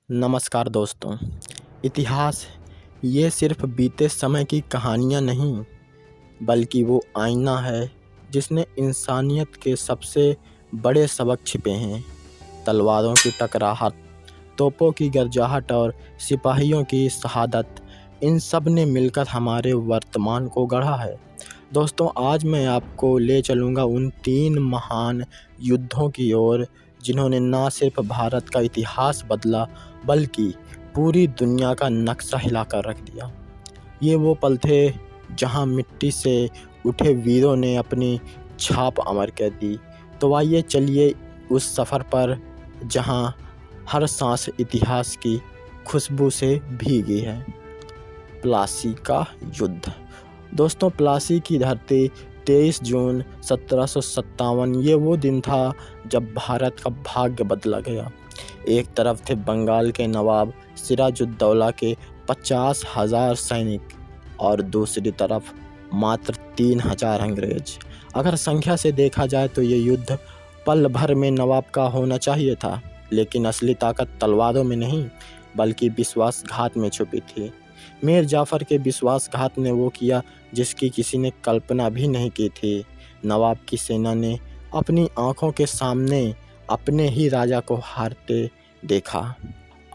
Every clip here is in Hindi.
नमस्कार दोस्तों। इतिहास ये सिर्फ बीते समय की कहानियाँ नहीं, बल्कि वो आईना है जिसने इंसानियत के सबसे बड़े सबक छिपे हैं। तलवारों की टकराहट, तोपों की गरजाहट और सिपाहियों की शहादत, इन सब ने मिलकर हमारे वर्तमान को गढ़ा है। दोस्तों, आज मैं आपको ले चलूँगा उन 3 महान युद्धों की ओर जिन्होंने ना सिर्फ भारत का इतिहास बदला, बल्कि पूरी दुनिया का नक्शा हिलाकर रख दिया। ये वो पल थे जहां मिट्टी से उठे वीरों ने अपनी छाप अमर कर दी। तो आइए चलिए उस सफ़र पर जहां हर सांस इतिहास की खुशबू से भीगी है। प्लासी का युद्ध। दोस्तों, प्लासी की धरती 23 जून 1757 ये वो दिन था जब भारत का भाग्य बदला गया। एक तरफ थे बंगाल के नवाब सिराजुद्दौला के 50,000 सैनिक और दूसरी तरफ मात्र 3,000 अंग्रेज। अगर संख्या से देखा जाए तो ये युद्ध पल भर में नवाब का होना चाहिए था, लेकिन असली ताकत तलवारों में नहीं बल्कि विश्वासघात में छुपी थी। मीर जाफ़र के विश्वासघात ने वो किया जिसकी किसी ने कल्पना भी नहीं की थी। नवाब की सेना ने अपनी आंखों के सामने अपने ही राजा को हारते देखा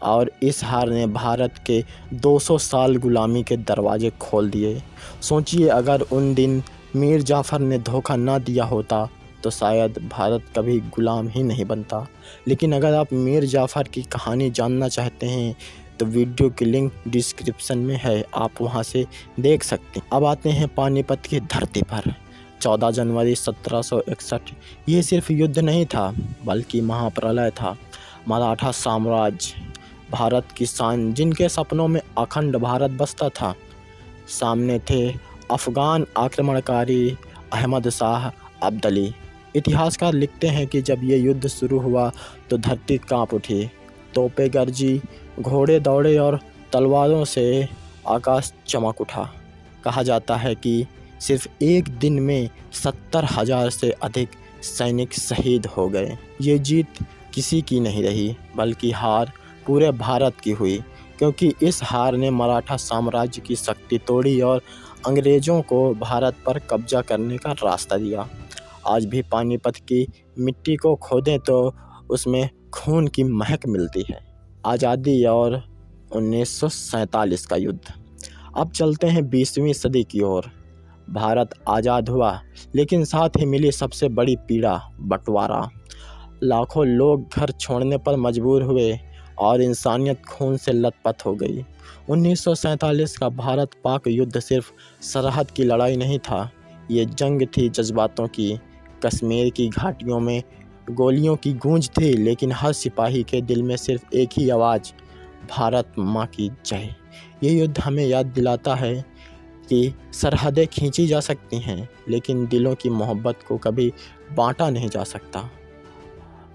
और इस हार ने भारत के 200 साल गुलामी के दरवाजे खोल दिए। सोचिए, अगर उन दिन मीर जाफ़र ने धोखा ना दिया होता तो शायद भारत कभी गुलाम ही नहीं बनता। लेकिन अगर आप मीर जाफ़र की कहानी जानना चाहते हैं तो वीडियो की लिंक डिस्क्रिप्शन में है, आप वहां से देख सकते हैं। अब आते हैं पानीपत की धरती पर। 14 जनवरी 1761 ये सिर्फ युद्ध नहीं था बल्कि महाप्रलय था। मराठा साम्राज्य, भारत की शान, जिनके सपनों में अखंड भारत बसता था, सामने थे अफ़गान आक्रमणकारी अहमद शाह अब्दाली। इतिहासकार लिखते हैं कि जब ये युद्ध शुरू हुआ तो धरती कांप उठी, तोपें गरजी, घोड़े दौड़े और तलवारों से आकाश चमक उठा। कहा जाता है कि सिर्फ एक दिन में 70,000 से अधिक सैनिक शहीद हो गए। ये जीत किसी की नहीं रही बल्कि हार पूरे भारत की हुई, क्योंकि इस हार ने मराठा साम्राज्य की शक्ति तोड़ी और अंग्रेज़ों को भारत पर कब्जा करने का रास्ता दिया। आज भी पानीपत की मिट्टी को खोदें तो उसमें खून की महक मिलती है। आज़ादी और 1947 का युद्ध। अब चलते हैं 20वीं सदी की ओर। भारत आज़ाद हुआ, लेकिन साथ ही मिली सबसे बड़ी पीड़ा, बंटवारा। लाखों लोग घर छोड़ने पर मजबूर हुए और इंसानियत खून से लथपथ हो गई। 1947 का भारत पाक युद्ध सिर्फ सरहद की लड़ाई नहीं था, ये जंग थी जज्बातों की। कश्मीर की घाटियों में गोलियों की गूंज थी, लेकिन हर सिपाही के दिल में सिर्फ एक ही आवाज़, भारत माँ की जय। ये युद्ध हमें याद दिलाता है कि सरहदें खींची जा सकती हैं, लेकिन दिलों की मोहब्बत को कभी बांटा नहीं जा सकता।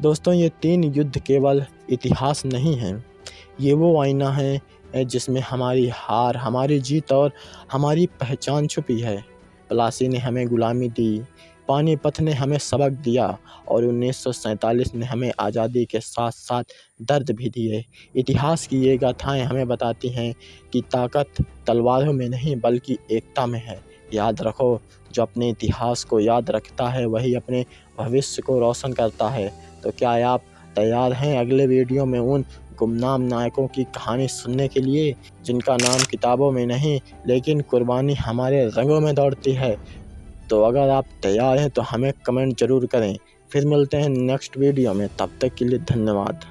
दोस्तों, ये 3 युद्ध केवल इतिहास नहीं हैं, ये वो आईना है जिसमें हमारी हार, हमारी जीत और हमारी पहचान छुपी है। प्लासी ने हमें गुलामी दी, पानीपत ने हमें सबक दिया और 1947 ने हमें आज़ादी के साथ साथ दर्द भी दिए। इतिहास की ये गाथाएँ हमें बताती हैं कि ताकत तलवारों में नहीं बल्कि एकता में है। याद रखो, जो अपने इतिहास को याद रखता है वही अपने भविष्य को रोशन करता है। तो क्या आप तैयार हैं अगले वीडियो में उन गुमनाम नायकों की कहानी सुनने के लिए, जिनका नाम किताबों में नहीं लेकिन कुर्बानी हमारे रंगों में दौड़ती है? तो अगर आप तैयार हैं तो हमें कमेंट ज़रूर करें। फिर मिलते हैं नेक्स्ट वीडियो में, तब तक के लिए धन्यवाद।